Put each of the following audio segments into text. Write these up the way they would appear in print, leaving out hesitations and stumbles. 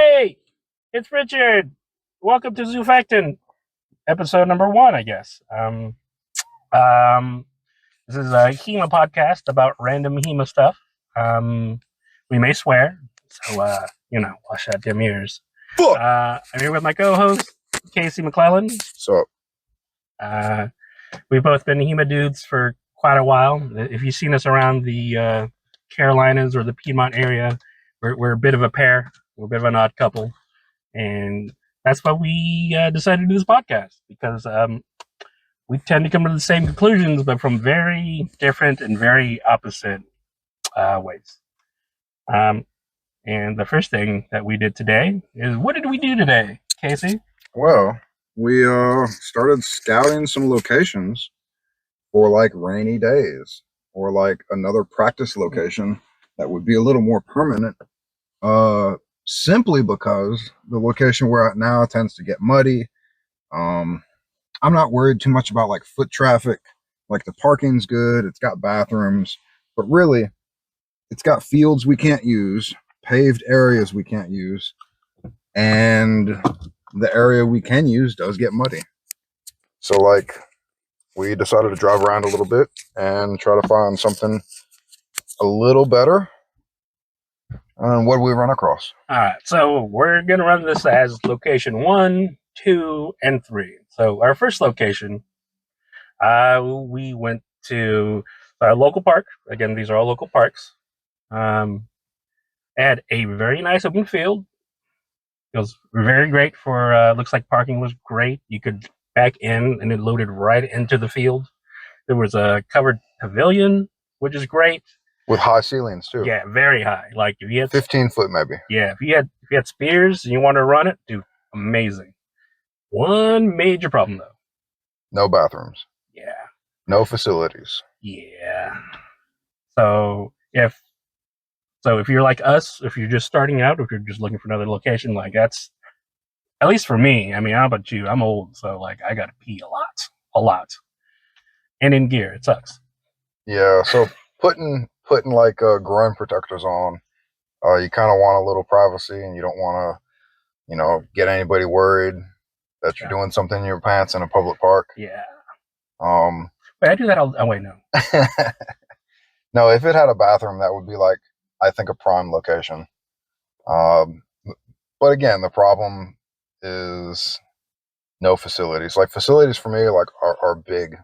Hey, it's Richard. Welcome to Zufectchen, episode number 1, I guess. Um, this is a HEMA podcast about random HEMA stuff. We may swear, so wash out them ears. Fuck. I'm here with my co-host Casey McClellan. So, We've both been HEMA dudes for quite a while. If you've seen us around the Carolinas or the Piedmont area, we're a bit of a pair. We're a bit of an odd couple. And that's why we decided to do this podcast, because we tend to come to the same conclusions, but from very different and very opposite ways. And the first thing that we did today is, what did we do today, Casey? well, we started scouting some locations for like rainy days, or like another practice location that would be a little more permanent. Simply because the location we're at now tends to get muddy. I'm not worried too much about like foot traffic. Like, the parking's good, it's got bathrooms, but really it's got fields we can't use, paved areas we can't use, and the area we can use does get muddy. So like, we decided to drive around a little bit and try to find something a little better. And what did we run across? All right, so we're going to run this as location 1, 2, and 3. So our first location, we went to a local park. Again, these are all local parks. Had a very nice open field. It was very great for, looks like parking was great. You could back in and it loaded right into the field. There was a covered pavilion, which is great. With high ceilings too. Yeah, very high. Like, if you had 15 foot maybe. Yeah, if you had spears and you want to run it, dude, amazing. One major problem though. No bathrooms. Yeah. No facilities. Yeah. So if you're like us, if you're just starting out, if you're just looking for another location, like, that's, at least for me. I mean, how about you? I'm old, so like, I gotta pee a lot, and in gear, it sucks. Yeah. So putting like groin protectors on, you kind of want a little privacy, and you don't want to, get anybody worried that you're doing something in your pants in a public park. Yeah. Wait, I do that all. Oh wait, no. No, if it had a bathroom, that would be like, I think, a prime location. But again, the problem is no facilities. Like, facilities for me, like, are big,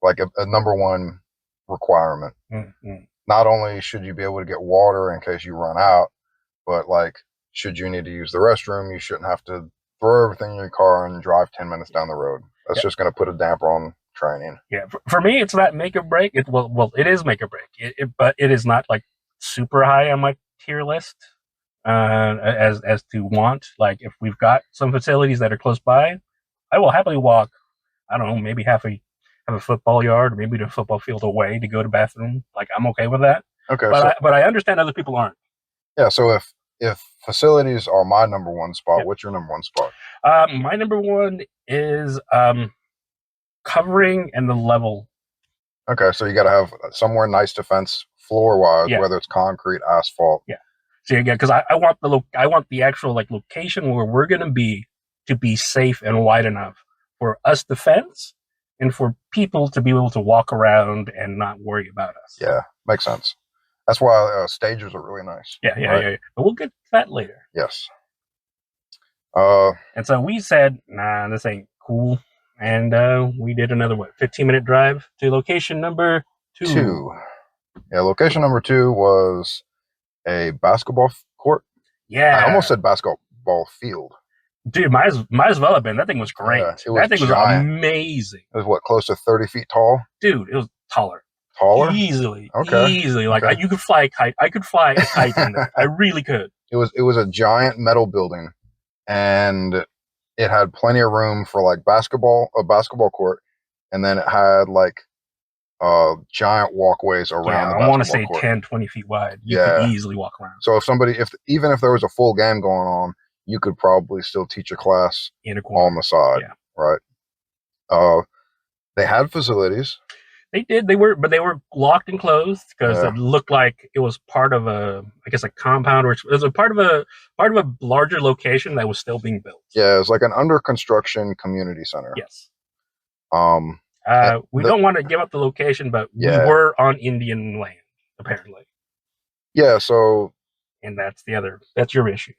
like a number one requirement. Mm-hmm. Not only should you be able to get water in case you run out, but like, should you need to use the restroom, you shouldn't have to throw everything in your car and drive 10 minutes down the road. That's just going to put a damper on training. Yeah, for me, it's not make or break. It is make or break. But it is not like super high on my tier list as to want. Like, if we've got some facilities that are close by, I will happily walk, I don't know, maybe have a football yard, or maybe the football field away to go to bathroom. Like, I'm okay with that. Okay, but I understand other people aren't. Yeah, so if facilities are my number one spot, what's your number one spot? My number one is covering and the level. Okay, so you got to have somewhere nice to fence floor-wise, whether it's concrete, asphalt. Yeah. So again, because I want the actual like location where we're gonna be to be safe and wide enough for us to fence, and for people to be able to walk around and not worry about us. Yeah, makes sense. That's why stages are really nice. Yeah. But we'll get to that later. Yes. And so we said, nah, this ain't cool. And we did another 15-minute drive to location number 2. Yeah, location number 2 was a basketball court. Yeah. I almost said basketball field. Dude, might as well have been. That thing was great. Yeah, that thing giant. Was amazing. It was what, close to 30 feet tall? Dude, it was taller. Taller? Easily. Okay. Easily. Like, you could fly a kite. I could fly a kite in there. I really could. It was a giant metal building, and it had plenty of room for like a basketball court, and then it had like giant walkways around the basketball court. I want to say 10, 20 feet wide. You could easily walk around. So even if there was a full game going on, you could probably still teach a class in a corner on the side, right? They had facilities. They did. But they were locked and closed because Yeah. it looked like it was part of I guess, a compound, or it was a part of a larger location that was still being built. Yeah, it was like an under construction community center. Yes. Um, We don't want to give up the location, but we Yeah. were on Indian land, apparently, yeah, so and that's your issue.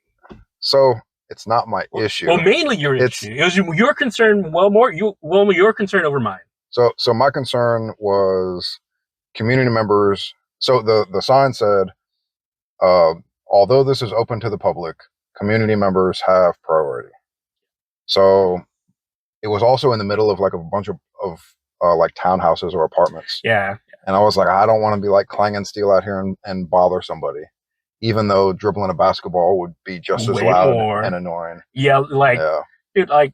so it's not my issue. Well, mainly your issue. It was your concern. Your concern over mine. So my concern was community members. So the sign said, although this is open to the public, community members have priority. So it was also in the middle of like a bunch of like townhouses or apartments. Yeah. And I was like, I don't want to be like clanging steel out here and bother somebody, even though dribbling a basketball would be just as loud and annoying. Yeah, dude, like,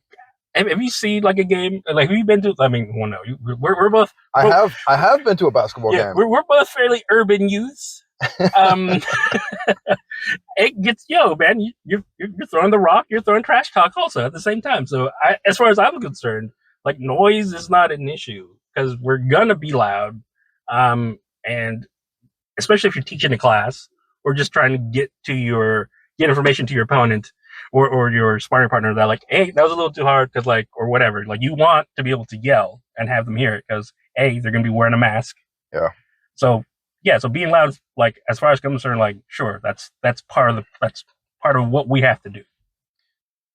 have you seen like a game? Like, have you been to? I mean, well, no, we're both. I have been to a basketball game. We're both fairly urban youths. It gets man. You're throwing the rock. You're throwing trash talk also at the same time. So, as far as I'm concerned, like, noise is not an issue because we're gonna be loud, and especially if you're teaching a class or just trying to get information to your opponent or your sparring partner, that like, hey, that was a little too hard because, like, or whatever. Like, you want to be able to yell and have them hear it because they're gonna be wearing a mask. Yeah. So being loud, like, as far as I'm concerned, like, sure, that's part of what we have to do.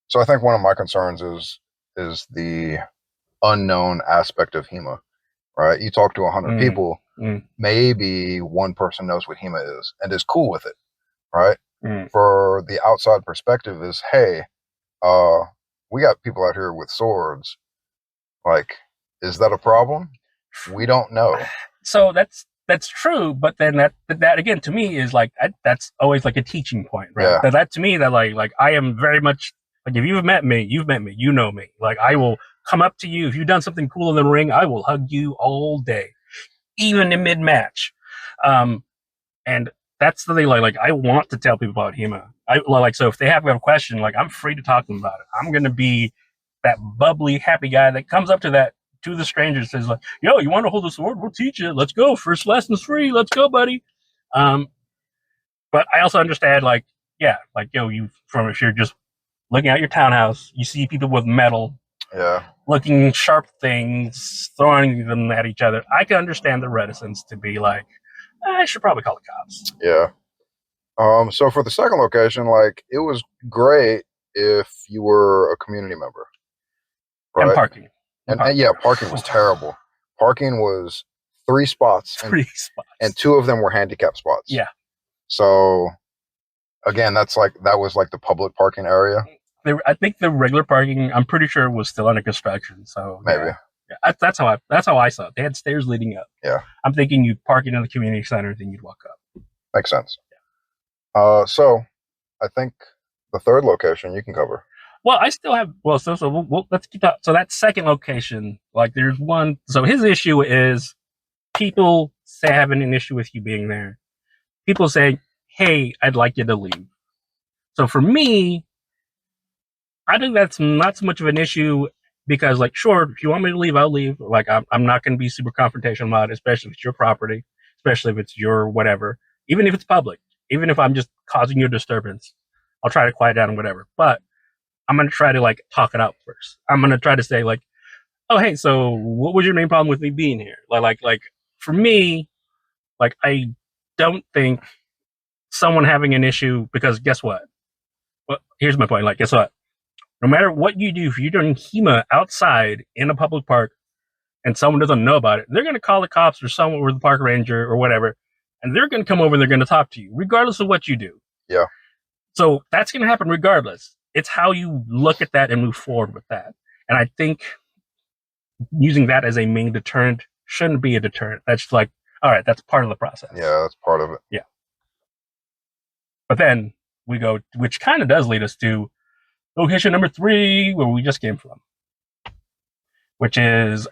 So I think one of my concerns is the unknown aspect of HEMA, right? You talk to 100 people, maybe one person knows what HEMA is and is cool with it, right? For the outside perspective is, hey, we got people out here with swords. Like, is that a problem? We don't know. So that's true, but then that again to me is like that's always like a teaching point, right? Yeah. That to me, that like I am very much like, if you've met me, you know me. Like, I will come up to you if you've done something cool in the ring. I will hug you all day, even in mid match, and that's the thing. Like I want to tell people about HEMA. So if they have a question, like, I'm free to talk to them about it. I'm gonna be that bubbly, happy guy that comes up to the stranger and says, like, yo, you want to hold a sword? We'll teach you. Let's go. First lesson's free. Let's go, buddy. But I also understand, like, if you're just looking at your townhouse, you see people with metal, looking sharp things, throwing them at each other. I can understand the reticence to be like, I should probably call the cops. Yeah. So for the second location, like, it was great if you were a community member. Right? And parking. And parking was terrible. Parking was 3 spots. And 2 of them were handicap spots. Yeah. So again, that was like the public parking area. I think the regular parking, I'm pretty sure, was still under construction. So maybe. Yeah, that's how I saw it. They had stairs leading up. Yeah. I'm thinking you park in the community center, then you'd walk up. Makes sense. Yeah. So I think the third location you can cover. Well, I still have. Well, let's keep that. So that second location, like, there's one. So his issue is people having an issue with you being there. People saying, "Hey, I'd like you to leave." So for me, I think that's not so much of an issue because, like, sure, if you want me to leave, I'll leave. Like, I'm not going to be super confrontational about it, especially if it's your property, especially if it's your whatever, even if it's public, even if I'm just causing you a disturbance, I'll try to quiet down and whatever. But I'm going to try to, like, talk it out first. I'm going to try to say, like, oh, hey, so what was your main problem with me being here? Like for me, like, I don't think someone having an issue, because guess what? Well, here's my point. Like, guess what? No matter what you do, if you're doing HEMA outside in a public park and someone doesn't know about it, they're going to call the cops or someone, or the park ranger or whatever, and they're going to come over and they're going to talk to you, regardless of what you do. Yeah. So that's going to happen regardless. It's how you look at that and move forward with that. And I think using that as a main deterrent shouldn't be a deterrent. That's like, all right, that's part of the process. Yeah, that's part of it. Yeah. But then we go, which kind of does lead us to location number 3, where we just came from, which is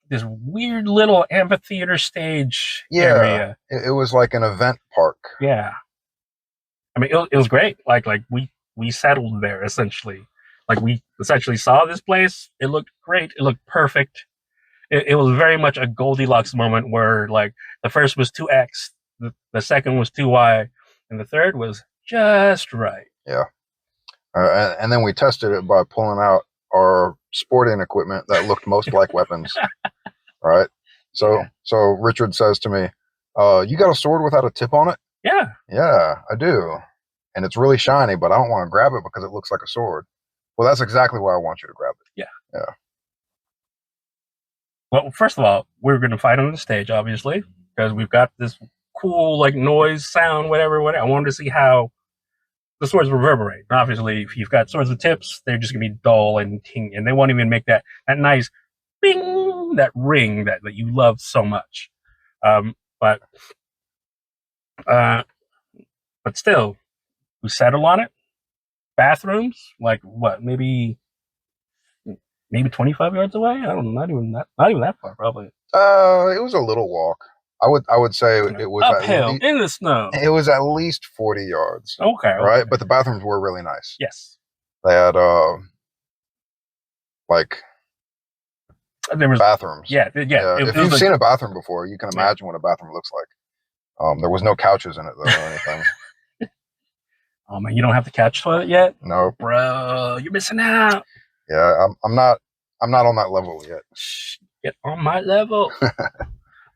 this weird little amphitheater stage area. It was like an event park. Yeah. I mean, it was great. Like we settled there, essentially. Like, we essentially saw this place. It looked great. It looked perfect. it was very much a Goldilocks moment where like the first was 2x, the second was 2y, and the third was just right. Yeah. And then we tested it by pulling out our sporting equipment that looked most like weapons. Right. So Richard says to me, you got a sword without a tip on it? Yeah. Yeah, I do. And it's really shiny, but I don't want to grab it because it looks like a sword. Well, that's exactly why I want you to grab it. Yeah. Yeah. Well, first of all, we're going to fight on the stage, obviously, because we've got this cool like noise, sound, whatever. I wanted to see how the swords reverberate. Obviously, if you've got swords with tips, they're just going to be dull and ting, and they won't even make that nice bing, that ring that you love so much. But still, we settle on it. Bathrooms, like what? Maybe 25 yards away. I don't know, not even that far, probably. It was a little walk. I would say it was uphill in the snow. It was at least 40 yards. Okay. Right, but the bathrooms were really nice. Yes. They had like there was bathrooms. Yeah. If you've seen a bathroom before, you can imagine what a bathroom looks like. There was no couches in it though or anything. Oh man, you don't have the couch toilet yet? No, bro, you're missing out. Yeah, I'm not on that level yet. Shh, get on my level.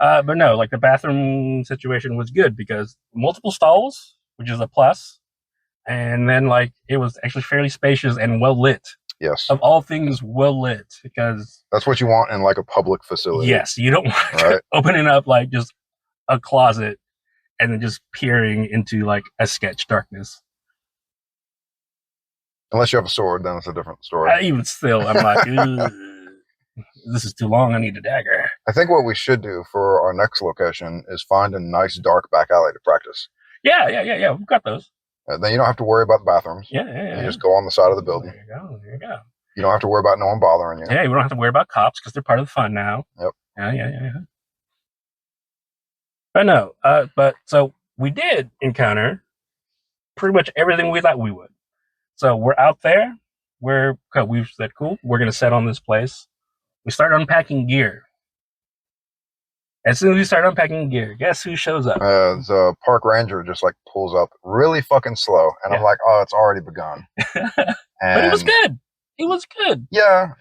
But no, like the bathroom situation was good because multiple stalls, which is a plus, and then like it was actually fairly spacious and well lit. Yes. Of all things, well lit, because that's what you want in like a public facility. Yes, you don't want opening up like just a closet and then just peering into like a sketch darkness. Unless you have a sword, then it's a different story. Even still, I'm like, this is too long. I need a dagger. I think what we should do for our next location is find a nice dark back alley to practice. Yeah. We've got those. Then you don't have to worry about the bathrooms. Yeah. You just go on the side of the building. There you go. You don't have to worry about no one bothering you. Yeah, you don't have to worry about cops because they're part of the fun now. Yep. Yeah. But no, but so we did encounter pretty much everything we thought we would. So we're out there. We've said, cool, we're going to set on this place. We start unpacking gear. As soon as we start unpacking gear, guess who shows up? The park ranger just like pulls up really fucking slow. And I'm like, oh, it's already begun. But it was good. It was good. Yeah.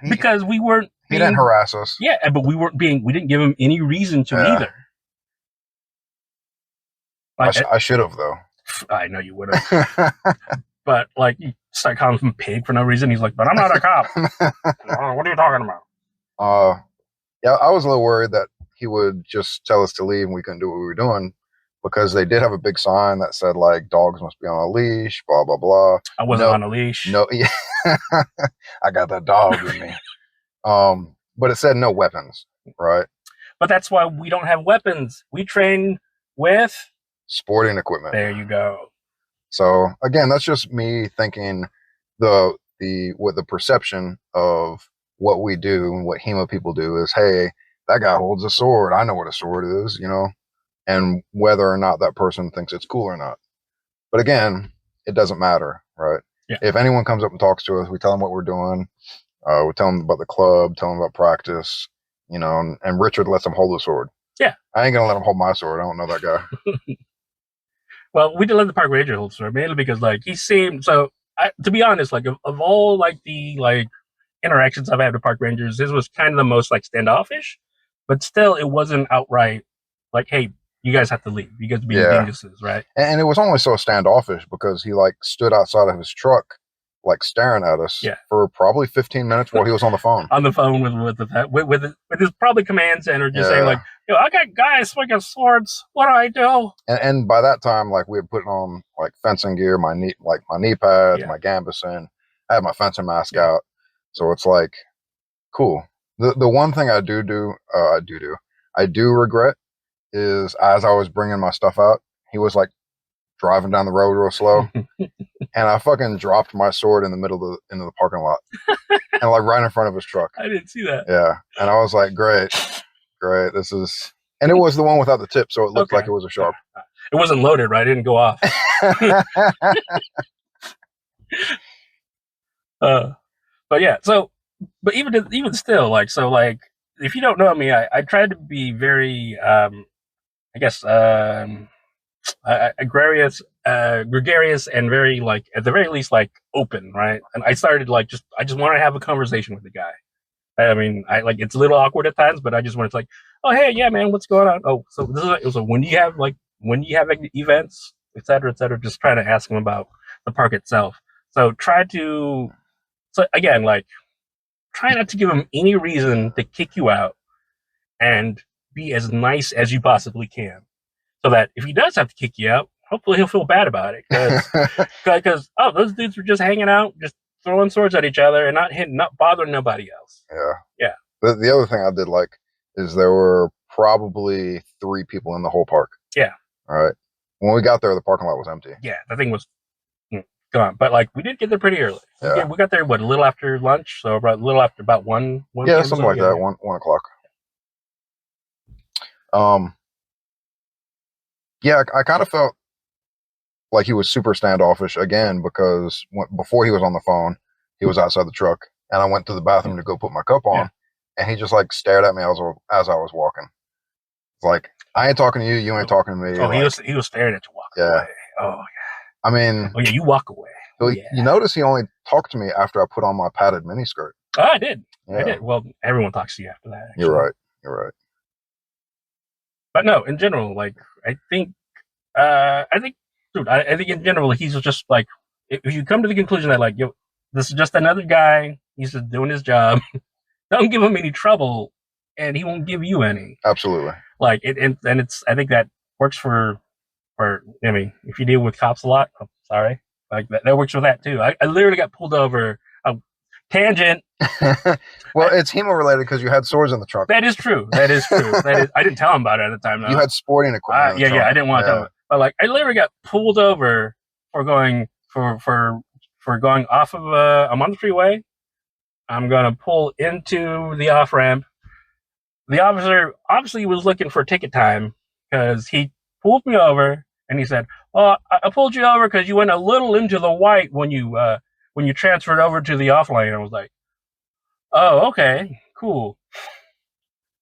Because we weren't he didn't harass us. Yeah, but we didn't give him any reason to either. Like, I should have, though. I know you would have. But, like, you start calling him pig for no reason. He's like, but I'm not a cop. What are you talking about? Yeah, I was a little worried that he would just tell us to leave and we couldn't do what we were doing, because they did have a big sign that said, like, dogs must be on a leash, blah, blah, blah. I wasn't on a leash. No, yeah. I got that dog in me. But it said no weapons, right? But that's why we don't have weapons. We train with sporting equipment. There you go. So again, that's just me thinking the perception of what we do and what HEMA people do is, hey, that guy holds a sword. I know what a sword is, and whether or not that person thinks it's cool or not. But again, it doesn't matter, right? Yeah. If anyone comes up and talks to us, we tell them what we're doing. We tell them about the club, tell them about practice, and Richard lets them hold the sword. Yeah. I ain't going to let him hold my sword. I don't know that guy. Well, we did let the park ranger hold the sword, mainly because, like, he seemed, to be honest, like, of all, like, the, like, interactions I've had with park rangers, his was kind of the most, like, standoffish, but still, it wasn't outright, like, hey, you guys have to leave. You guys be dinguses, right? And it was only so standoffish because he, like, stood outside of his truck, like, staring at us for probably 15 minutes while he was on the phone. On the phone with his probably command center, just saying, like, yo, I got guys swinging swords. What do I do? And by that time, like, we had put on, like, fencing gear, my knee pads, my gambeson. I had my fencing mask out. So it's like, cool. The one thing I do regret is, as I was bringing my stuff out, he was, like, driving down the road real slow. And I fucking dropped my sword in the middle of into the parking lot. And, like, right in front of his truck. I didn't see that. Yeah. And I was like, great. This is... And it was the one without the tip, so it looked like it was a sharp. It wasn't loaded, right? It didn't go off. But yeah, but even still, like, so, like, if you don't know me, I try to be very, I guess, gregarious, and very like at the very least like open, right? And I started like I just want to have a conversation with the guy. I mean, I like it's a little awkward at times, but I just wanted to like, oh hey, yeah, man, what's going on? Oh, so this is like, so when do you have events, et cetera, et cetera. Just try to ask him about the park itself. So try to so again like try not to give him any reason to kick you out, and be as nice as you possibly can, so that if he does have to kick you out, hopefully he'll feel bad about it because oh, those dudes were just hanging out, just throwing swords at each other and not bothering nobody else. Yeah. Yeah. The other thing I did like is there were probably 3 people in the whole park. Yeah. All right. When we got there, the parking lot was empty. Yeah, the thing was gone, but like we did get there pretty early. Yeah. We got there a little after lunch, so about a little after about one. Yeah, something like that. 1 o'clock. Yeah, I kind of felt like he was super standoffish again because before he was on the phone, he was outside the truck, and I went to the bathroom to go put my cup on, and he just like stared at me as I was walking. It's like, I ain't talking to you, you ain't talking to me. Oh, like, he was staring at you walking away. Oh yeah. I mean, oh yeah, you walk away. You notice he only talked to me after I put on my padded miniskirt. Oh, I did. Yeah. I did. Well, everyone talks to you after that. Actually. You're right. But no, in general, like I think, dude, I think in general he's just like, if you come to the conclusion that like, yo, this is just another guy, he's just doing his job. Don't give him any trouble, and he won't give you any. Absolutely. Like and it's I think that works for I mean, if you deal with cops a lot, oh, sorry, like that works for that too. I literally got pulled over. Tangent. Well, it's HEMA related because you had swords in the trunk. That is true. I didn't tell him about it at the time. Though. You had sporting equipment. Yeah. I didn't want to tell him. But like, I literally got pulled over for going going off of I'm on the freeway. I'm gonna pull into the off ramp. The officer obviously was looking for ticket time because he pulled me over and he said, "Oh, I pulled you over because you went a little into the white when you transferred over to the off lane." I was like, "Oh, okay, cool.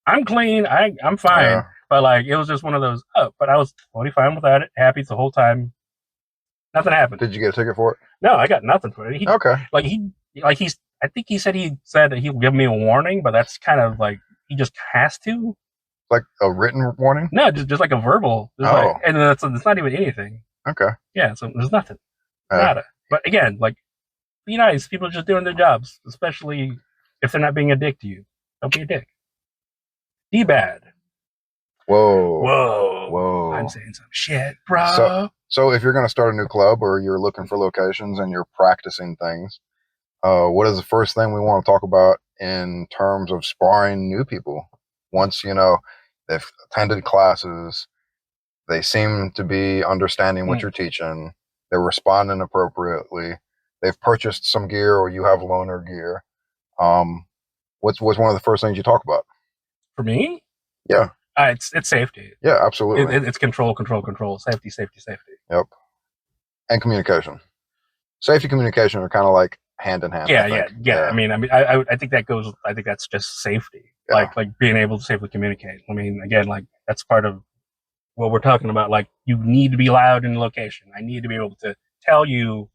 I'm clean. I'm fine." Yeah. But like, it was just one of those. Oh, but I was totally fine with that. Happy the whole time. Nothing happened. Did you get a ticket for it? No, I got nothing for it. Okay. I think he said that he'll give me a warning, but that's kind of like he just has to. Like a written warning? No, just like a verbal. Like, and it's not even anything. Okay. Yeah, so there's nothing. Nada. But again, like, be nice. People are just doing their jobs, especially if they're not being a dick to you. Don't be a dick. Be bad. Whoa. I'm saying some shit, bro. So if you're going to start a new club or you're looking for locations and you're practicing things, what is the first thing we want to talk about in terms of sparring new people? Once, they've attended classes, they seem to be understanding what you're teaching, they're responding appropriately, they've purchased some gear or you have loaner gear. What's one of the first things you talk about? For me? Yeah. It's safety. Yeah, absolutely. It's control. Safety. Yep. And communication. Safety, communication are kind of like hand in hand. Yeah. I mean, I think that goes. I think that's just safety. Yeah. Like being able to safely communicate. I mean, again, like that's part of what we're talking about. Like you need to be loud in the location. I need to be able to tell you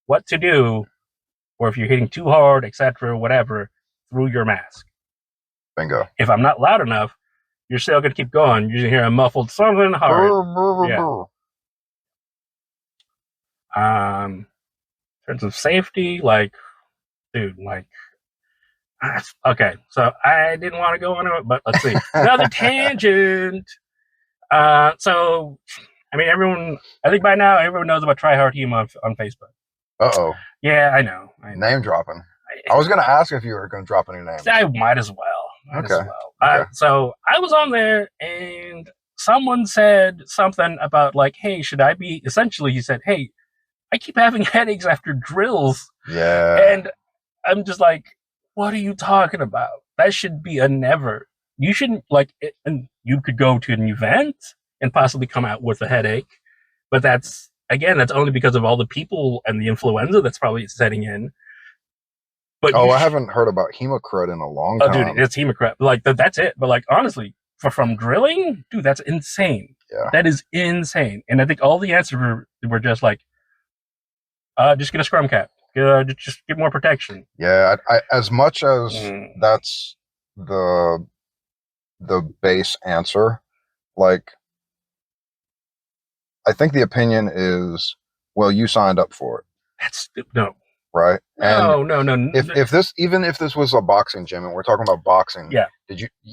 what to do, or if you're hitting too hard, etc., whatever, through your mask. Bingo. If I'm not loud enough, you're still going to keep going. You're going to hear a muffled something hard. Yeah. In terms of safety, like, dude, like, okay. So I didn't want to go into it, but let's see. Another tangent. So, I mean, I think by now, everyone knows about Try Hard HEMA on Facebook. Uh-oh. Yeah, I know. Name dropping. I was going to ask if you were going to drop any names. I might as well. Okay. So I was on there and someone said something about like, hey, should I be, essentially he said, hey, I keep having headaches after drills. Yeah. And I'm just like, what are you talking about? That should be a never. You shouldn't and you could go to an event and possibly come out with a headache. But that's only because of all the people and the influenza that's probably setting in. But Oh, I haven't heard about hemocrit in a long oh, time. dude, it's hemocrit. Like that's it. But like honestly, from drilling, dude, that's insane. Yeah. That is insane. And I think all the answers were just like, just get a scrum cap. Just get more protection. Yeah, I as much as that's the base answer, like I think the opinion is, well, you signed up for it. That's no. Right? No, and no. If this was a boxing gym and we're talking about boxing, yeah.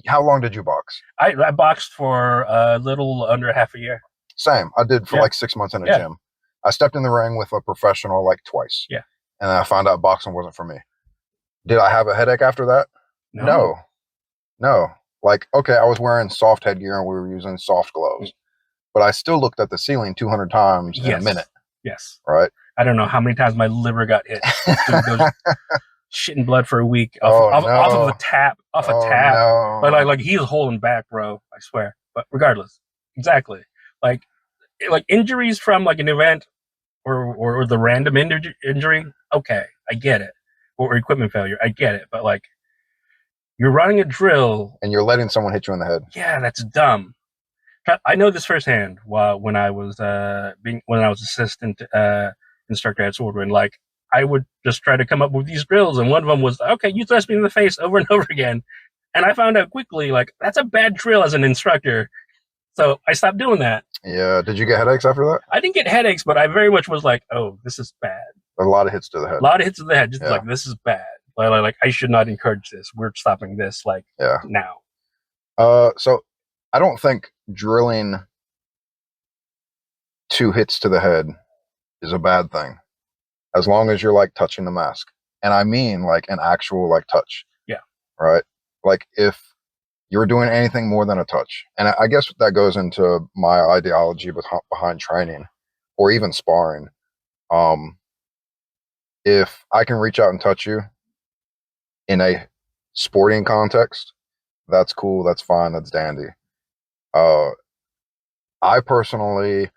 How long did you box? I boxed for a little under half a year. Same. I did for like 6 months in a gym. I stepped in the ring with a professional like twice. Yeah. And I found out boxing wasn't for me. Did I have a headache after that? No. Like, okay, I was wearing soft headgear and we were using soft gloves. But I still looked at the ceiling 200 times in a minute. Yes. Right? I don't know how many times my liver got hit. Shitting blood for a week off of a tap. No. Like he was holding back, bro. I swear. But regardless, exactly. Like injuries from like an event or the random injury. Okay, I get it. Or equipment failure, I get it. But like, you're running a drill and you're letting someone hit you in the head. Yeah, that's dumb. I know this firsthand. When I was assistant instructor at Swordwind, like I would just try to come up with these drills, and one of them was, okay, you thrust me in the face over and over again, and I found out quickly like that's a bad drill as an instructor, so I stopped doing that. Yeah, did you get headaches after that? I didn't get headaches, but I very much was like, oh, this is bad. A lot of hits to the head. A lot of hits to the head. Just like this is bad. Like I should not encourage this. We're stopping this. Like now. So I don't think drilling 2 hits to the head is a bad thing, as long as you're like touching the mask, and I mean like an actual like touch. Yeah. Right. Like if you're doing anything more than a touch, and I guess that goes into my ideology behind training, or even sparring. If I can reach out and touch you in a sporting context, that's cool. That's fine. That's dandy. I personally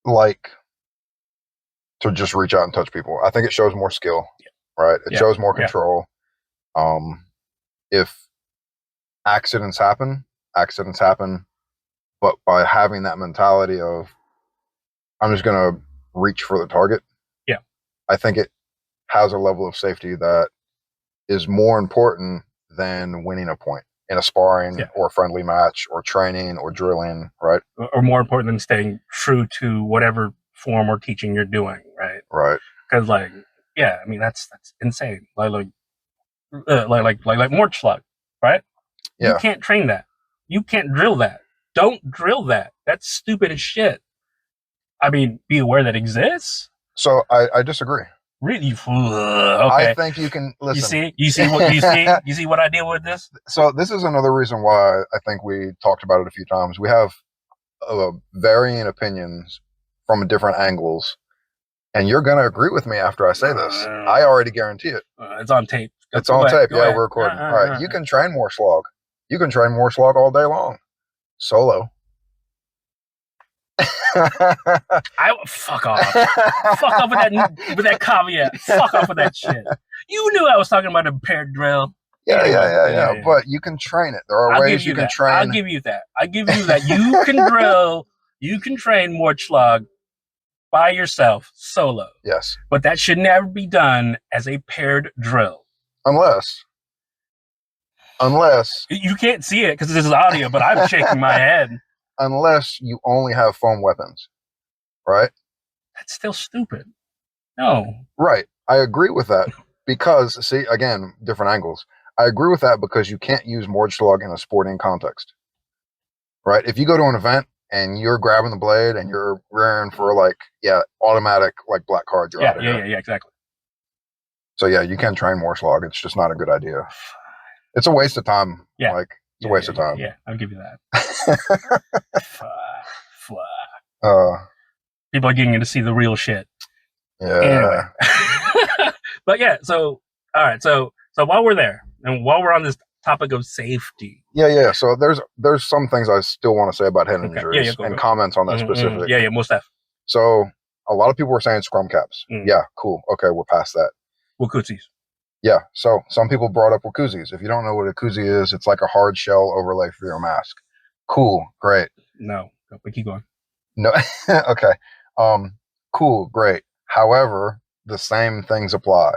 like to just reach out and touch people. I think it shows more skill, right? It shows more control. If accidents happen, but by having that mentality of, I'm just going to reach for the target. Yeah. I think it has a level of safety that is more important than winning a point in a sparring or friendly match or training or drilling, right? Or more important than staying true to whatever form or teaching you're doing, right? Right. Because like, I mean that's insane. Like Mortschlag, right? Yeah. You can't train that. You can't drill that. Don't drill that. That's stupid as shit. I mean, be aware that exists. So I disagree. Really? Okay. I think you can listen. You see what I deal with this? So this is another reason why I think we talked about it a few times. We have varying opinions from different angles, and you're going to agree with me after I say this. I already guarantee it. It's on tape. It's on tape. Yeah, we're recording. All right. You can train more slog. You can train more slog all day long. Solo. Fuck off. Fuck off with that caveat. Fuck off with that shit. You knew I was talking about a paired drill. Yeah. But you can train it. There are ways you can train. I'll give you that. You can drill. You can train Mortschlag by yourself, solo. Yes. But that should never be done as a paired drill. Unless you can't see it because this is audio, but I'm shaking my head. Unless you only have foam weapons, right? That's still stupid. No. Right. I agree with that because, see, again, different angles. I agree with that because you can't use Mortschlag in a sporting context, right? If you go to an event and you're grabbing the blade and you're rearing for automatic black card, you're out of here. Yeah, exactly. So yeah, you can train Mortschlag. It's just not a good idea. It's a waste of time. Yeah. It's a waste of time. Yeah, I'll give you that. People are getting to see the real shit. Yeah. Anyway. But yeah, so all right, so while we're there and while we're on this topic of safety. Yeah. So there's some things I still want to say about head injuries and comments on that specific. Yeah, most stuff. So a lot of people were saying scrum caps. Yeah, cool. Okay, we're past that. Wakutsis. Yeah. So some people brought up wakuzis. If you don't know what a koozie is, it's like a hard shell overlay for your mask. Cool. Great. No, but keep going. No. Okay. Um, cool. Great. However, the same things apply.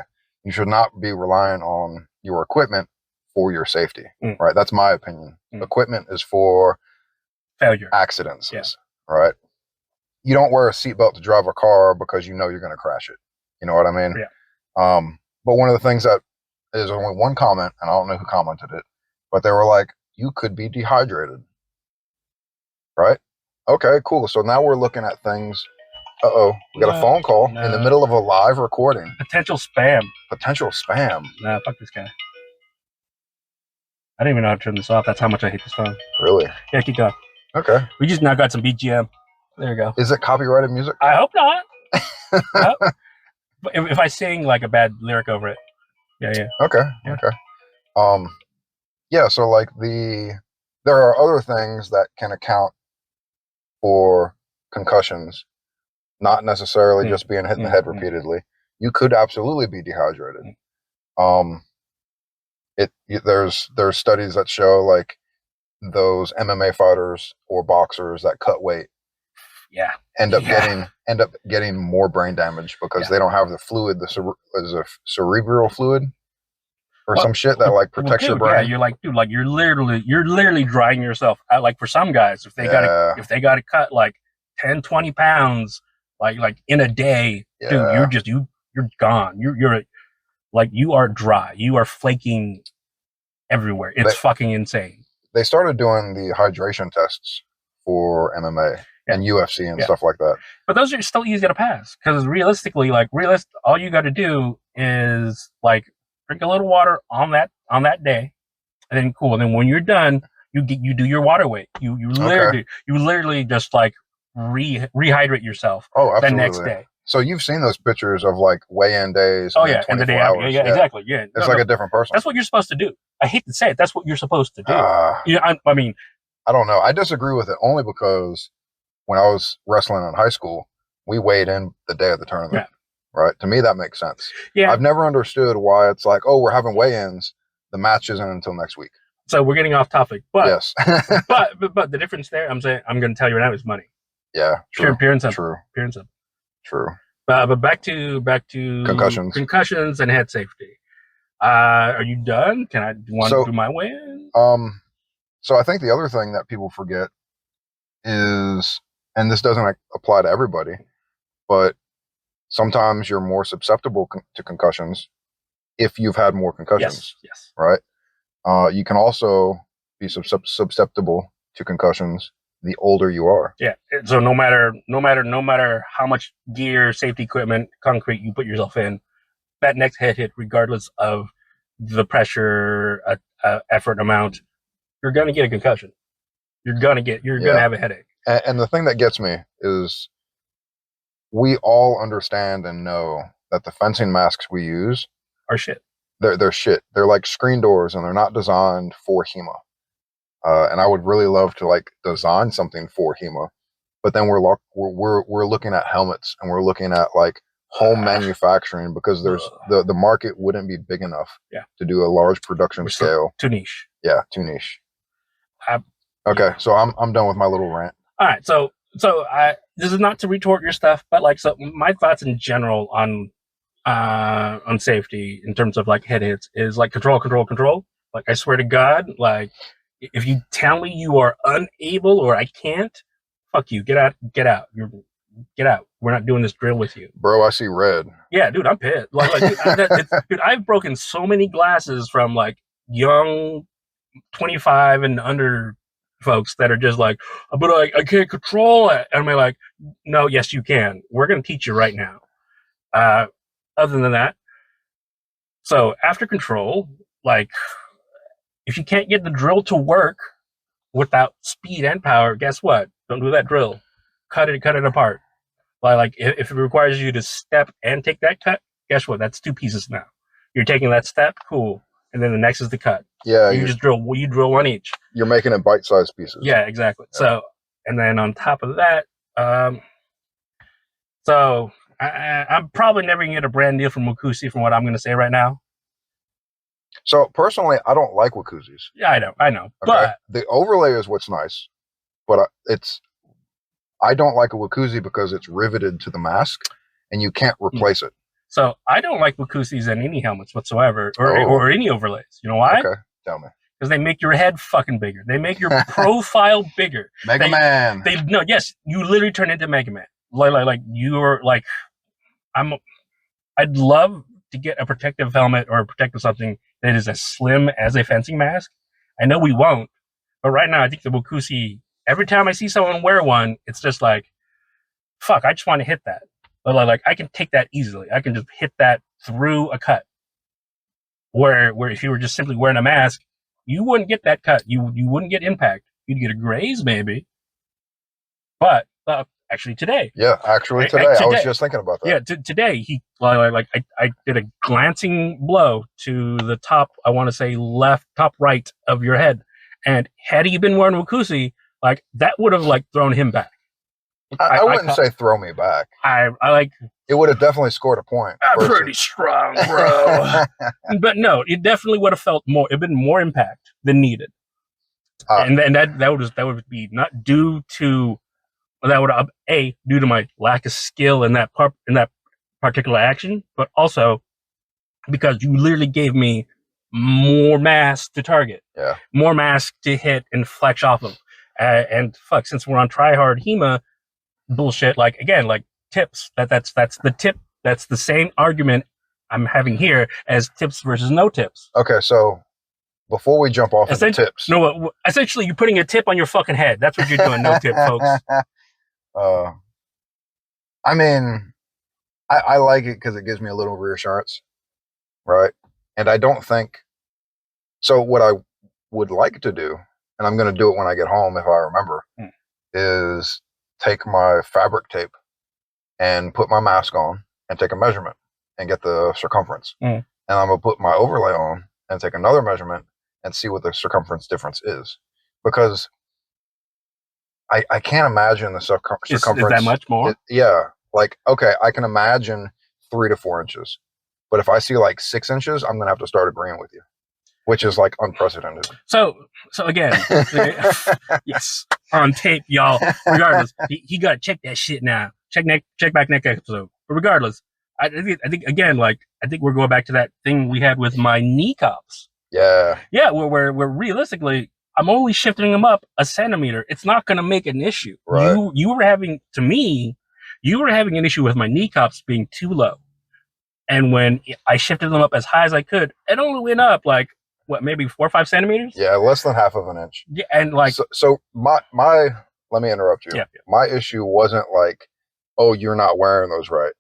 You should not be relying on your equipment for your safety. Right. That's my opinion. Equipment is for failure, accidents. Yeah. Right. You don't wear a seatbelt to drive a car because you know you're going to crash it. You know what I mean? Yeah. But one of the things that is only one comment, and I don't know who commented it, but they were like, you could be dehydrated. Right? Okay, cool. So now we're looking at things. Uh-oh, we got a phone call in the middle of a live recording. Potential spam. Potential spam. Nah, fuck this guy. I didn't even know how to turn this off. That's how much I hate this phone. Really? Yeah, keep going. Okay. We just now got some BGM. There you go. Is it copyrighted music? I hope not. Nope. If I sing like a bad lyric over it. Yeah. Okay. Yeah. Okay. Yeah, so like there are other things that can account for concussions, not necessarily just being hit in the head repeatedly. You could absolutely be dehydrated. There's studies that show like those MMA fighters or boxers that cut weight, end up getting more brain damage because they don't have the fluid, the cerebral fluid or some shit that like protects your brain. Yeah, you're like, dude, like you're literally drying yourself out. Like for some guys, if they got to cut like 10, 20 pounds, like in a day, dude, you're gone. You're like, you are dry. You are flaking everywhere. It's fucking insane. They started doing the hydration tests for MMA and UFC and stuff like that. But those are still easy to pass because realistically, all you got to do is like drink a little water on that day, and then cool. And then when you're done, you do your water weight. You literally just like rehydrate yourself. The next day. So you've seen those pictures of like weigh-in days. Oh yeah, and the day after. Yeah, exactly. Yeah, it's like a different person. That's what you're supposed to do. I hate to say it. That's what you're supposed to do. I mean, I don't know. I disagree with it only because when I was wrestling in high school, we weighed in the day of the tournament. Yeah. Right? To me, that makes sense. Yeah. I've never understood why it's like, oh, we're having weigh-ins. The match isn't until next week. So we're getting off topic, but yes. but the difference there, I'm going to tell you right now, is money. Yeah, true. Pure and simple. True. Pure and simple. True. But back to concussions and head safety. Are you done? Can I want to do my weigh-in? So I think the other thing that people forget is, and this doesn't apply to everybody, but sometimes you're more susceptible to concussions if you've had more concussions. Yes. Right? You can also be susceptible to concussions the older you are. Yeah. So no matter how much gear, safety equipment, concrete you put yourself in, that next head hit, regardless of the pressure, effort amount, you're gonna get a concussion. You're gonna have a headache. And the thing that gets me is we all understand and know that the fencing masks we use are shit. They're shit. They're like screen doors, and they're not designed for HEMA. And I would really love to like design something for HEMA, but then we're looking at helmets, and we're looking at like home manufacturing because there's the market wouldn't be big enough to do a large production scale. Too niche. Yeah, too niche. Okay, so I'm done with my little rant. All right, so this is not to retort your stuff, but like, so my thoughts in general on safety in terms of like head hits is like control. Like, I swear to God, like, if you tell me you are unable or I can't, fuck you, get out. Get out. We're not doing this drill with you, bro. I see red. Yeah, dude, I'm pissed. Dude, I've broken so many glasses from like young 25 and under folks that are just like, but I can't control it. And I'm like, no, yes, you can. We're going to teach you right now. Other than that, so after control, like, if you can't get the drill to work without speed and power, guess what? Don't do that drill. Cut it apart. Like if it requires you to step and take that cut, guess what? That's two pieces now. You're taking that step, cool, and then the next is the cut. Yeah, you drill one each. You're making it bite-sized pieces. Yeah, exactly. Yeah. So, and then on top of that, so I'm probably never gonna get a brand deal from Mukusi from what I'm gonna say right now. So personally, I don't like Wakuzis. Yeah, I know. Okay, But the overlay is what's nice, but I don't like a Wakuzi because it's riveted to the mask, and you can't replace it. so I don't like Wakusis in any helmets whatsoever, or Oh, or any overlays. You know why? okay. Tell me. Because they make your head fucking bigger. They make your profile bigger. Mega Man. They no, yes, you literally turn into Mega Man. Like you're like I'm. I'd love to get a protective helmet or a protective something that is as slim as a fencing mask. I know we won't, but right now I think the Wakusi. Every time I see someone wear one, it's just like, fuck. I just want to hit that. Like I can take that easily. I can just hit that through a cut. Where if you were just simply wearing a mask, you wouldn't get that cut. You wouldn't get impact. You'd get a graze maybe, but actually today, Yeah, actually today I was just thinking about that. Yeah, today he I did a glancing blow to the top. I want to say left, top right of your head, and had he been wearing Wakusi, like that would have like thrown him back. I wouldn't say throw me back. I like. It would have definitely scored a point. I'm pretty strong, bro. But no, it definitely would have felt more. It'd been more impact than needed, and that would be not due to that would due to my lack of skill in that particular action, but also because you literally gave me more mass to target, more mass to hit and flex off of, and fuck, since we're on tryhard HEMA bullshit, like again, like tips. That's the tip. That's the same argument I'm having here as tips versus no tips. Okay, so before we jump off into tips, no, essentially you're putting a tip on your fucking head. That's what you're doing. No tip, folks. I mean, I like it because it gives me a little reassurance, right? And I don't think so. What I would like to do, and I'm going to do it when I get home if I remember, is take my fabric tape and put my mask on and take a measurement and get the circumference. And I'm going to put my overlay on and take another measurement and see what the circumference difference is. Because I can't imagine the circumference. Is that much more? Yeah. Like, okay, I can imagine 3 to 4 inches. But if I see like 6 inches, I'm going to have to start agreeing with you, which is like unprecedented. So again, yes, on tape, y'all. Regardless, he got to check that shit now. Check back next episode. But regardless, I think again, like I think we're going back to that thing we had with my knee cups. Yeah. Yeah, where realistically, I'm only shifting them up a centimeter. It's not going to make an issue. Right. You were having an issue with my knee cups being too low, and when I shifted them up as high as I could, it only went up like what, maybe 4 or 5 centimeters? Yeah, less than half of an inch. Yeah, and like so my let me interrupt you. Yeah. My issue wasn't like, oh, you're not wearing those right.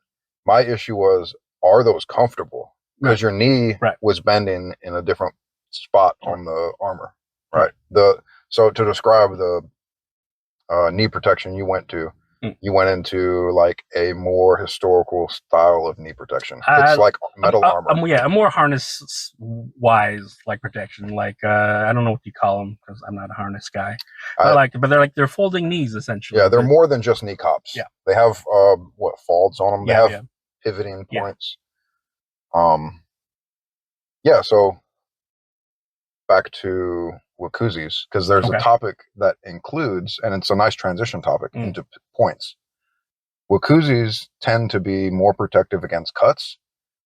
My issue was, are those comfortable? Because your knee was bending in a different spot on the armor, right? So to describe the knee protection you went into like a more historical style of knee protection. It's like metal armor. A more harness wise like protection. Like I don't know what you call them because I'm not a harness guy. But they're folding knees essentially. Yeah, they're more than just knee cups. Yeah, they have folds on them. They have pivoting points. Yeah. So back to Wakuzis, because there's a topic that includes, and it's a nice transition topic into points. Wakuzis tend to be more protective against cuts,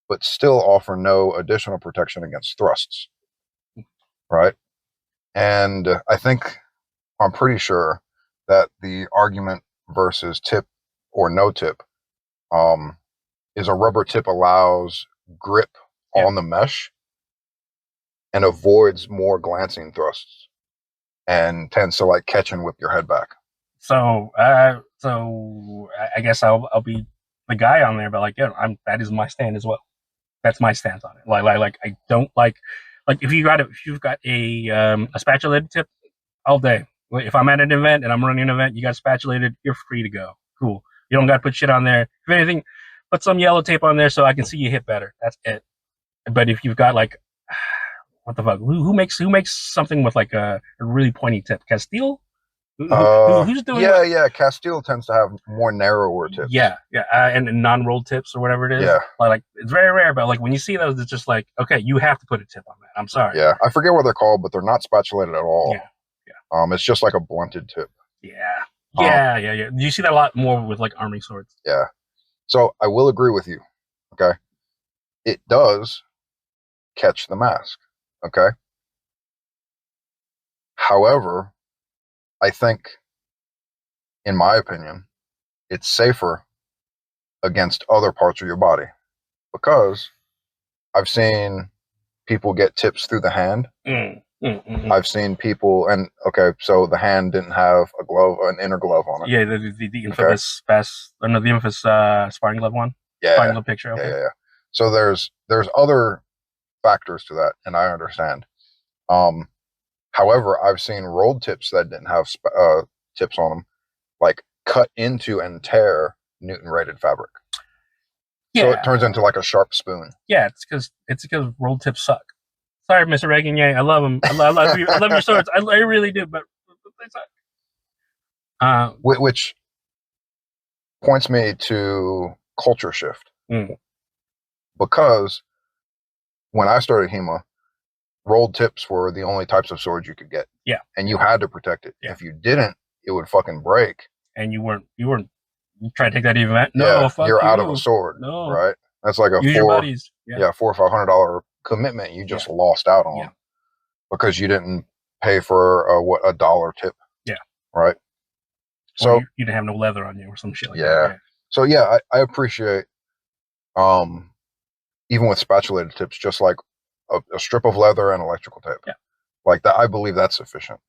but still offer no additional protection against thrusts, right? And I'm pretty sure that the argument versus tip or no tip is a rubber tip allows grip on the mesh and avoids more glancing thrusts and tends to like catch and whip your head back. So I guess I'll be the guy on there, but like, that is my stand as well. That's my stance on it. Like I don't like if you've got a spatulated tip all day. If I'm at an event and I'm running an event, you got spatulated, you're free to go. Cool. You don't got to put shit on there. If anything, put some yellow tape on there so I can see you hit better. That's it. But if you've got like, what the fuck? Who makes something with like a really pointy tip? Castile? Who's doing what? Yeah. Castile tends to have more narrower tips. Yeah, and non-rolled tips or whatever it is. Yeah. Like it's very rare, but like when you see those, it's just like, okay, you have to put a tip on that. I'm sorry. Yeah, I forget what they're called, but they're not spatulated at all. Yeah. It's just like a blunted tip. Yeah. You see that a lot more with like army swords. Yeah. So I will agree with you. Okay. It does catch the mask. Okay. However, I think, in my opinion, it's safer against other parts of your body because I've seen people get tips through the hand. I've seen people, and okay, so the hand didn't have a glove, an inner glove on it. Yeah, the infamous the infamous sparring glove one. Yeah, sparring glove picture. Okay. Yeah. So there's other factors to that, and I understand. However, I've seen rolled tips that didn't have tips on them, like cut into and tear Newton rated fabric. Yeah. So it turns into like a sharp spoon. Yeah, it's because rolled tips suck. Sorry, Mr. Reagan. Yeah, I love them. I love you. I love your swords. I really do, but they suck. Which points me to culture shift. Because when I started HEMA, rolled tips were the only types of swords you could get. Yeah. And you had to protect it. Yeah. If you didn't, it would fucking break. And you weren't trying to take that even. No, yeah, fuck you're you. out of a sword. No. Right? That's like a Use your buddies. $400 or $500 commitment you just lost out on because you didn't pay for a $1 tip. Yeah. Right? So you didn't have no leather on you or some shit like that. Yeah. So I appreciate even with spatulated tips, just like a strip of leather and electrical tape. Yeah. Like that, I believe that's sufficient.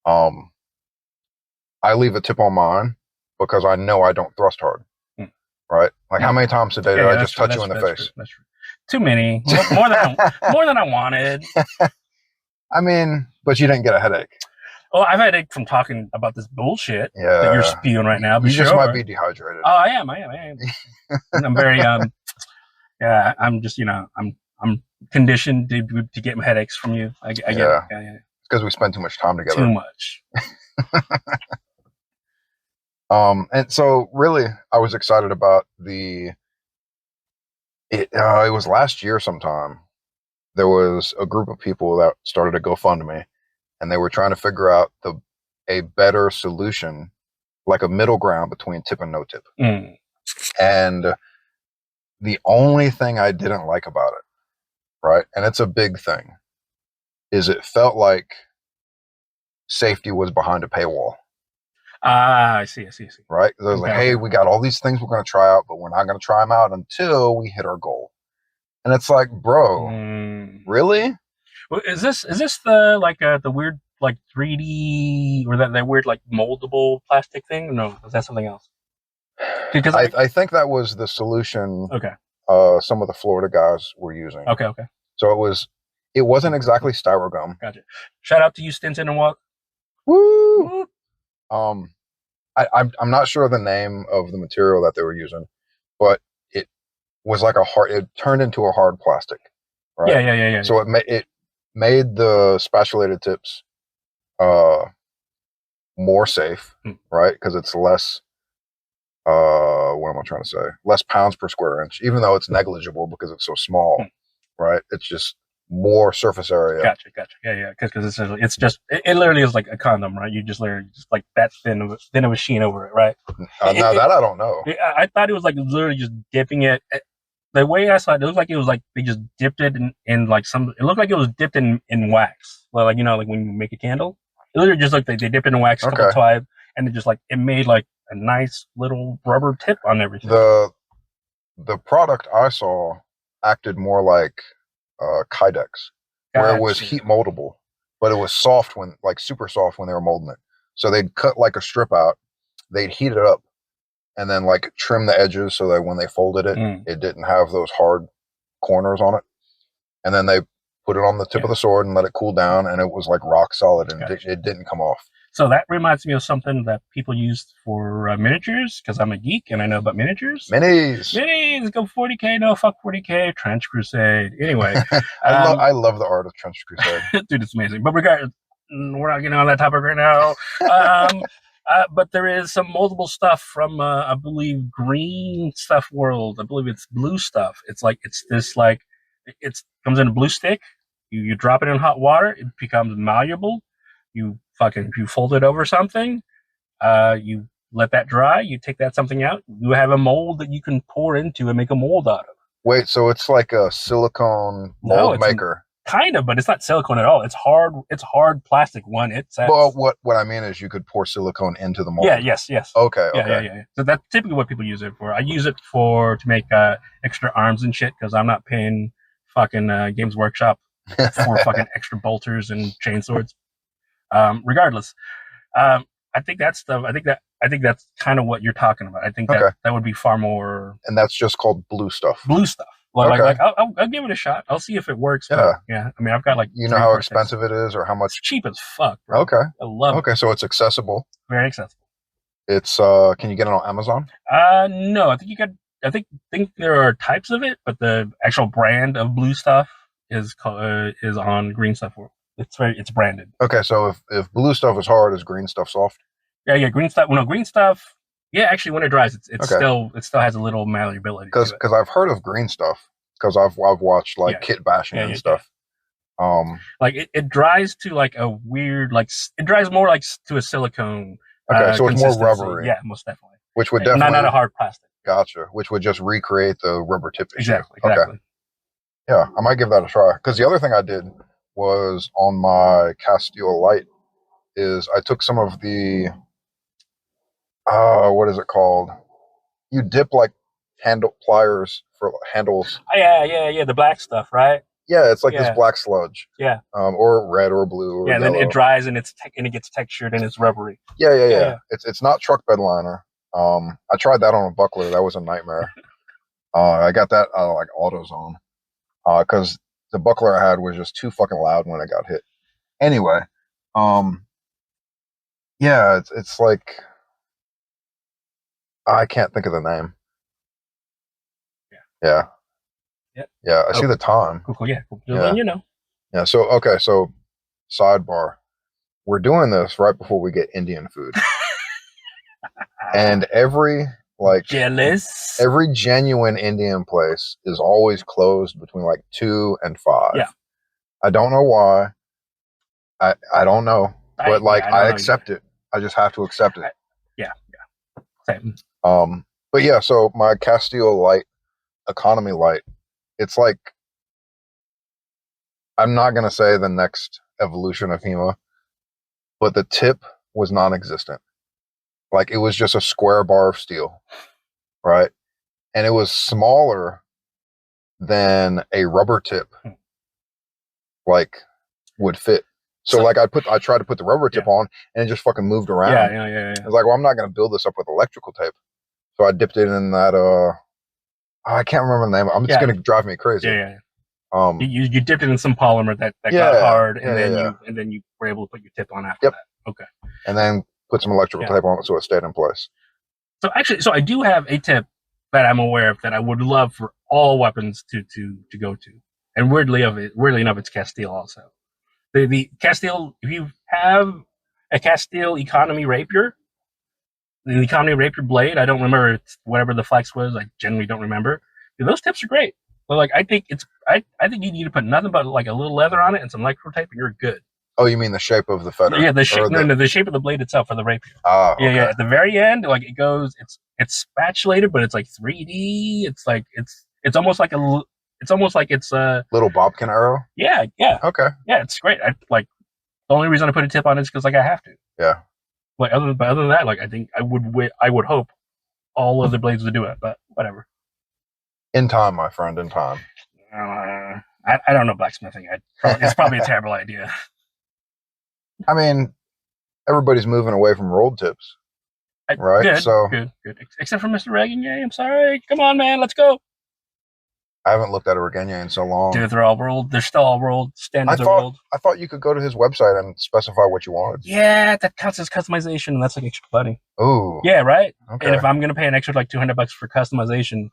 I leave a tip on mine because I know I don't thrust hard. Right? Like how many times today did I just touch you in the face? That's true. Too many. More than I wanted. I mean, but you didn't get a headache. Oh, I've had a headache from talking about this bullshit that you're spewing right now. You just might be dehydrated. Oh, I am. I'm very yeah. I'm just I'm conditioned to get headaches from you. I get it. Yeah. It's because we spend too much time together. Too much. And so really, I was excited about it was last year sometime. There was a group of people that started a GoFundMe, and they were trying to figure out a better solution, like a middle ground between tip and no tip. And the only thing I didn't like about it, right, and it's a big thing, is it felt like safety was behind a paywall. I see. Right? It was like, hey, we got all these things we're going to try out, but we're not going to try them out until we hit our goal. And it's like, bro, really? Well, is this the the weird like 3D or that weird like moldable plastic thing? No, is that something else? Because I think that was the solution. Okay. Some of the Florida guys were using. Okay. So it wasn't exactly Styrogum. Gotcha. Shout out to you, Stinson and Walk. Woo! I'm not sure the name of the material that they were using, but it was like it turned into a hard plastic. Right? Yeah. So it made the spatulated tips more safe, right? Because it's less what am I trying to say? Less pounds per square inch, even though it's negligible because it's so small, right? It's just more surface area. Gotcha. Yeah. Because it's just it literally is like a condom, right? You just literally just like that thin of a sheen over it, right? Now that I don't know. I thought it was like literally just dipping it. The way I saw it, it looked like they just dipped it in like it looked like it was dipped in wax. Well, like like when you make a candle, it literally just like they dipped it in wax a couple times, and it made like a nice little rubber tip on everything. The product I saw acted more like Kydex, where it was heat moldable, but it was soft super soft when they were molding it. So they'd cut like a strip out, they'd heat it up, and then like trim the edges so that when they folded it, it didn't have those hard corners on it. And then they put it on the tip of the sword and let it cool down, and it was like rock solid, and it didn't come off. So that reminds me of something that people use for miniatures, because I'm a geek and I know about miniatures. Minis, go 40K, no, fuck 40K, Trench Crusade. Anyway. I love the art of Trench Crusade. Dude, it's amazing. But regardless, we're not getting on that topic right now. But there is some moldable stuff from, I believe, Green Stuff World. I believe it's blue stuff. It's like it's this like it comes in a blue stick. You drop it in hot water. It becomes malleable. You fold it over something. You let that dry. You take that something out. You have a mold that you can pour into and make a mold out of. Wait, so it's like a silicone No, mold it's maker? kind of, but it's not silicone at all. It's hard. It's hard plastic. One, it's Well, what I mean is you could pour silicone into the mold. yeah, yes. Okay, Yeah, okay. yeah. So that's typically what people use it for. I use it to make extra arms and shit because I'm not paying fucking Games Workshop for fucking extra bolters and chain swords. Regardless, I think that's kind of what you're talking about. I think that Okay. that would be far more And that's just called blue stuff. blue stuff. Well, Okay. like I'll give it a shot. I'll see if it works. Yeah. But, yeah. I mean, I've got like You know how expensive it is, or how much? It's cheap as fuck, bro. Okay. I love it. Okay, so it's accessible. Very accessible. It's can you get it on Amazon? No, I think there are types of it, but the actual brand of blue stuff is on Green Stuff World. It's branded. Okay, so if blue stuff is hard, is green stuff soft? Yeah, green stuff. Well, no, green stuff. Yeah, actually, when it dries, it Okay. still has a little malleability. Because I've heard of green stuff, because I've watched like kit bashing and stuff. Like it dries to like a weird it dries more like to a silicone. Okay, so it's more consistency. rubbery. Yeah, most definitely. Which would definitely not a hard plastic. Gotcha. Which would just recreate the rubber tip issue. Exactly. Okay. Yeah, I might give that a try. Because the other thing I did was on my Castile Light is I took some of the what is it called? You dip like handle pliers for handles. Oh, yeah. The black stuff, right? Yeah, it's like this black sludge. Yeah. Or red or blue or yellow. Then it dries and it gets textured and it's rubbery. Yeah. It's not truck bed liner. I tried that on a buckler. That was a nightmare. I got that out of like AutoZone. Because the buckler I had was just too fucking loud when it got hit. Anyway, yeah, it's like I can't think of the name. Yeah. I see the time. Cool. Yeah. You know. Yeah. So so sidebar. We're doing this right before we get Indian food, and every genuine Indian place is always closed between like 2 and 5. Yeah. I don't know why. I don't know, but I accept it. I just have to accept it. Yeah. Same. But yeah, so my Castile Light, economy light, it's like, I'm not gonna say the next evolution of HEMA, but the tip was non-existent. Like it was just a square bar of steel, right? And it was smaller than a rubber tip, like would fit. So like I tried to put the rubber tip on, and it just fucking moved around. Yeah. I was like, well, I'm not gonna build this up with electrical tape. So I dipped it in that I can't remember the name. It's gonna drive me crazy. Yeah. You dipped it in some polymer that got hard, and then you were able to put your tip on after that. Okay. And then put some electrical tape on it so it stayed in place. So I do have a tip that I'm aware of that I would love for all weapons to go to, and weirdly enough, it's Castile also. The Castile, if you have a Castile economy rapier, the economy rapier blade, I don't remember, it's whatever the flex was. I generally don't remember. Those tips are great. But like I think you need to put nothing but like a little leather on it and some electrical tape, and you're good. Oh, you mean the shape of the feather? Yeah, the shape of the blade itself for the rapier. Ah, okay. Yeah. At the very end, like it goes, it's spatulated, but it's like 3D. It's like it's almost like it's a little Bobkin arrow. Yeah. Okay. Yeah, it's great. The only reason I put a tip on it is because like I have to. Yeah. Like other than that, like I think I would hope all other blades would do it, but whatever. In time, my friend. In time. I don't know blacksmithing. It's probably a terrible idea. I mean, everybody's moving away from rolled tips, right? Good. Except for Mr. Reganier. I'm sorry. Come on, man. Let's go. I haven't looked at a Reganier in so long. Dude, they're all rolled. They're still all rolled. Standards are rolled. I thought you could go to his website and specify what you wanted. Yeah, that counts as customization, and that's like extra money. Ooh. Yeah, right. Okay. And if I'm gonna pay an extra like $200 for customization,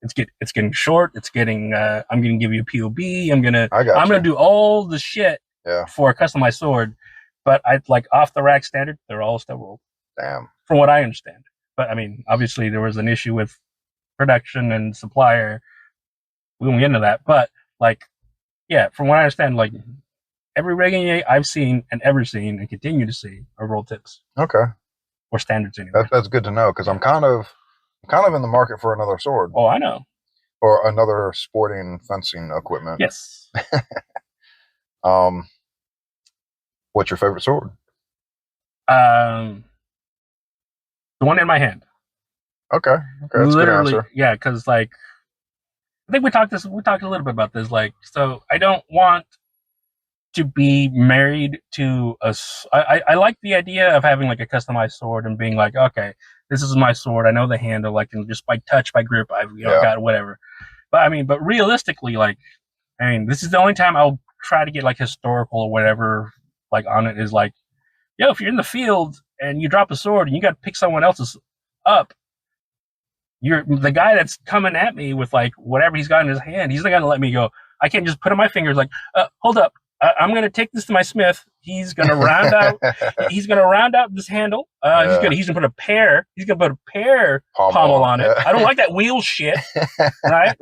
it's getting short. It's getting. I'm gonna give you a POB. I'm gonna do all the shit for a customized sword. But I like off the rack standard, they're all still rolled. Damn. From what I understand. But I mean, obviously there was an issue with production and supplier. We won't get into that. But like, yeah, from what I understand, like every Reggae I've seen and ever seen and continue to see are roll tips. Okay. Or standards anyway. That's good to know because I'm kind of in the market for another sword. Oh, I know. Or another sporting fencing equipment. Yes. What's your favorite sword? The one in my hand. Okay. That's literally, a good answer. yeah, because like I think we talked a little bit about this. Like, so I don't want to be married to I like the idea of having like a customized sword and being like, okay, this is my sword. I know the handle. I can just by touch, by grip, I've got whatever. But I mean, but realistically, like, I mean, this is the only time I'll try to get like historical or whatever like on it is like, yo, if you're in the field and you drop a sword and you got to pick someone else's up, you're the guy that's coming at me with like whatever he's got in his hand. He's not gonna let me go. I can't just put on my fingers like, hold up. I'm gonna take this to my smith. He's gonna round out. He's gonna round out this handle. He's gonna put a pear. He's gonna put a pear pommel on it. Yeah. I don't like that wheel shit. Right.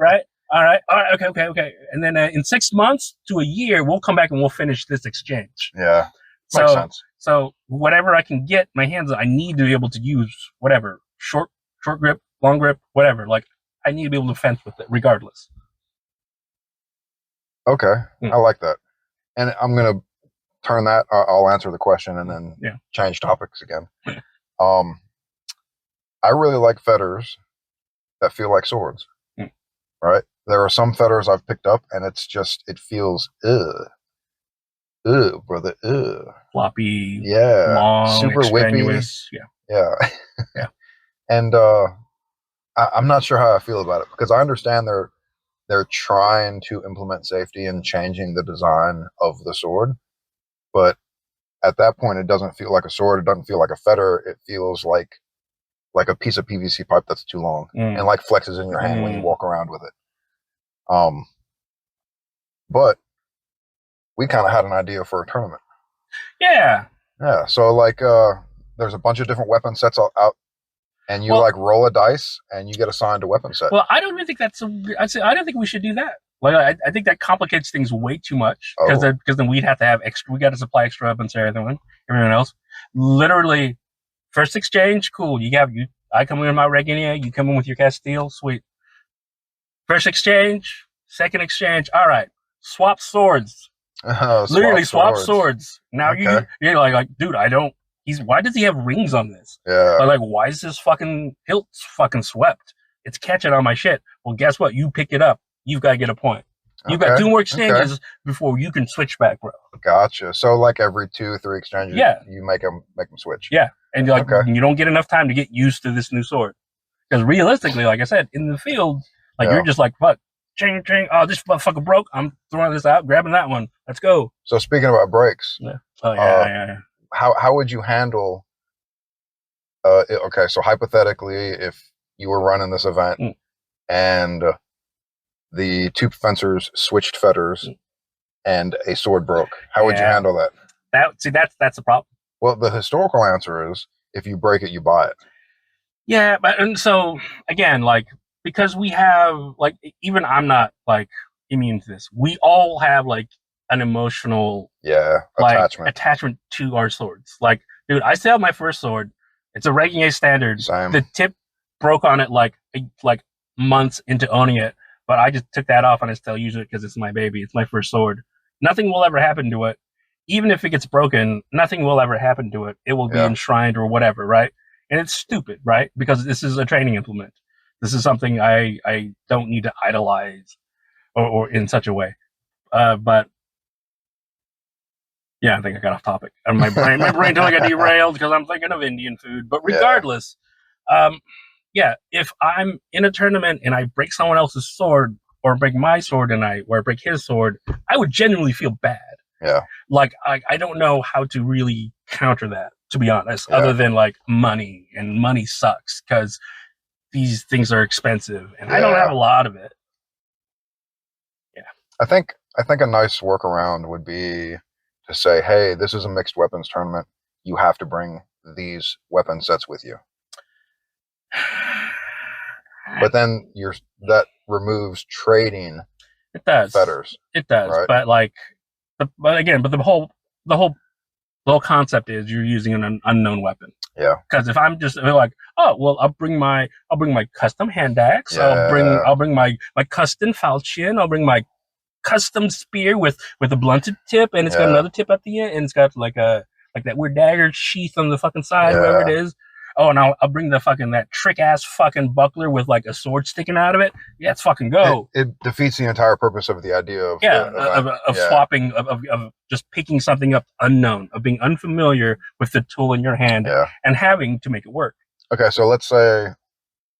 All right. Okay. And then in 6 months to a year, we'll come back and we'll finish this exchange. Yeah. Makes sense. So whatever I can get my hands on, I need to be able to use whatever short grip, long grip, whatever. Like I need to be able to fence with it, regardless. Okay, I like that, and I'm gonna turn that. I'll answer the question and then change topics again. I really like fetters that feel like swords. Right? There are some fetters I've picked up, and it feels brother, floppy, long, super whippy, yeah. And I'm not sure how I feel about it because I understand they're trying to implement safety and changing the design of the sword, but at that point, it doesn't feel like a sword. It doesn't feel like a fetter. It feels like a piece of PVC pipe that's too long and like flexes in your hand when you walk around with it. But we kind of had an idea for a tournament. Yeah. So like, there's a bunch of different weapon sets out. And you like roll a dice, and you get assigned a weapon set. Well, I don't even think I don't think we should do that. Like, I think that complicates things way too much because then we'd have to have extra. We got to supply extra weapons to everyone else. Literally, first exchange, cool. I come in with my Regginia, you come in with your Castile, sweet. First exchange, second exchange, all right. Swap swords. Literally swap swords. Now you're like, dude, I don't. Why does he have rings on this? Yeah. Like, why is this fucking hilt fucking swept? It's catching on my shit. Well, guess what? You pick it up. You've got to get a point. You've got 2 more exchanges before you can switch back, bro. Gotcha. So like every 2-3 exchanges, you make them switch. Yeah. And you don't get enough time to get used to this new sword. Because realistically, like I said, in the field, you're just like, fuck, ching, ching. Oh, this motherfucker broke. I'm throwing this out, grabbing that one. Let's go. So speaking about breaks. Yeah. Oh, yeah. How would you handle so hypothetically, if you were running this event and the 2 fencers switched fetters and a sword broke, how would you handle that? That's the problem. Well, the historical answer is if you break it, you buy it. Yeah, and so again, like, because we have like, even I'm not like immune to this. We all have like an emotional attachment to our swords. Like, dude, I still have my first sword. It's a Reggier standard. Same. The tip broke on it like months into owning it, but I just took that off and I still use it because it's my baby. It's my first sword. Nothing will ever happen to it. Even if it gets broken, nothing will ever happen to it. It will be enshrined or whatever, right? And it's stupid, right? Because this is a training implement. This is something I don't need to idolize or in such a way. But yeah, I think I got off topic. And my brain totally got derailed because I'm thinking of Indian food. But regardless, if I'm in a tournament and I break someone else's sword or break my sword or break his sword, I would genuinely feel bad. Yeah. Like, I don't know how to really counter that, to be honest, other than like money, and money sucks because these things are expensive and I don't have a lot of it. Yeah. I think a nice workaround would be to say, hey, this is a mixed weapons tournament. You have to bring these weapon sets with you. But then that removes trading. It does. Fetters. It does. Right? But like, the whole concept is you're using an unknown weapon. Yeah. Because if I'm just like, oh well, I'll bring my custom hand axe. Yeah. I'll bring my custom falchion. I'll bring my custom spear with a blunted tip, and it's got another tip at the end, and it's got like that weird dagger sheath on the fucking side, wherever it is. Oh, and I'll bring that trick ass fucking buckler with like a sword sticking out of it. Yeah, let's fucking go. It defeats the entire purpose of the idea of swapping, of just picking something up unknown, of being unfamiliar with the tool in your hand, and having to make it work. Okay, so let's say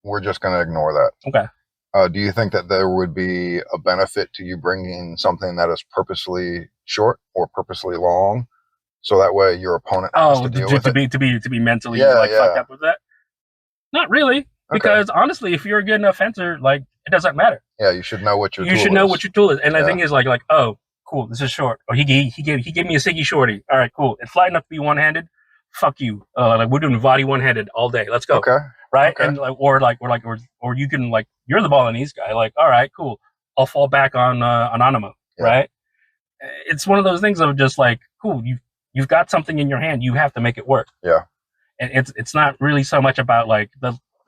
we're just going to ignore that. Okay. Do you think that there would be a benefit to you bringing something that is purposely short or purposely long? So that way your opponent has to deal with it. To be mentally fucked up with that. Not really, because honestly, if you're a good enough fencer, like it doesn't matter. Yeah, you should know what your tool is. What your tool is, and the thing is, like, oh, cool, this is short. Or he gave me a Siggy shorty. All right, cool. It's light enough to be one handed. Fuck you. Like we're doing Vadi one handed all day. Let's go. Okay. Right, and or you can you're the Balinese guy. Like, all right, cool. I'll fall back on Anonymous. Yeah. Right. It's one of those things of just like, cool. You've got something in your hand. You have to make it work. Yeah. And it's not really so much about like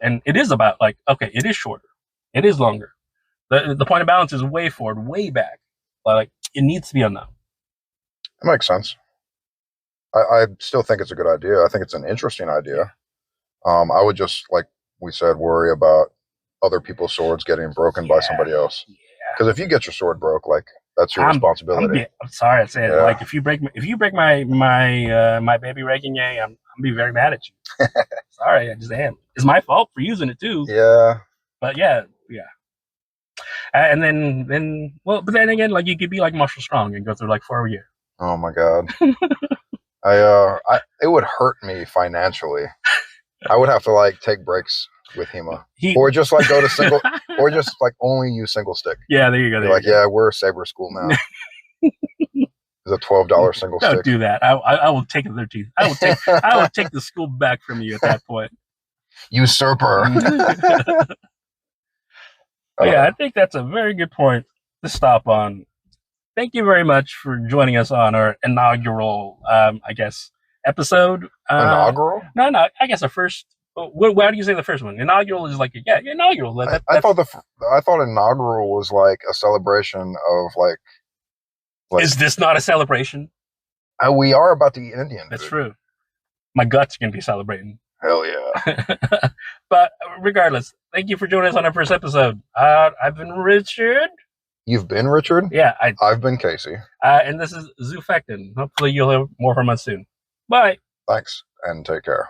and it is about like, okay, it is shorter, it is longer. The point of balance is way forward, way back. Like it needs to be unknown. It makes sense. I still think it's a good idea. I think it's an interesting idea. I would just, like we said, worry about other people's swords getting broken by somebody else. Because if you get your sword broke, like that's your responsibility. I'm sorry I said it. Like if you break my my baby Regagne, I'm be very mad at you. Sorry, I just am. It's my fault for using it too. Yeah. But yeah. And then but then again, like you could be like Marshall Strong and go through like 4 years. Oh my God. It would hurt me financially. I would have to like take breaks with Hema, or just like go to single, or just like only use single stick. Yeah, there you go. We're a Saber school now. It's a $12 single stick. Don't do that. I will take the I will take the school back from you at that point. Usurper. Yeah, I think that's a very good point to stop on. Thank you very much for joining us on our inaugural, I guess, episode. Inaugural? No, I guess the first. Why do you say the first one? Inaugural is like inaugural. I thought inaugural was like a celebration of like. Is this not a celebration? We are about to eat Indian. That's true. My guts are gonna be celebrating. Hell yeah! But regardless, thank you for joining us on our first episode. I've been Richard. You've been Richard? Yeah, I've been Casey. And this is Zufectchen. Hopefully you'll hear more from us soon. Bye. Thanks, and take care.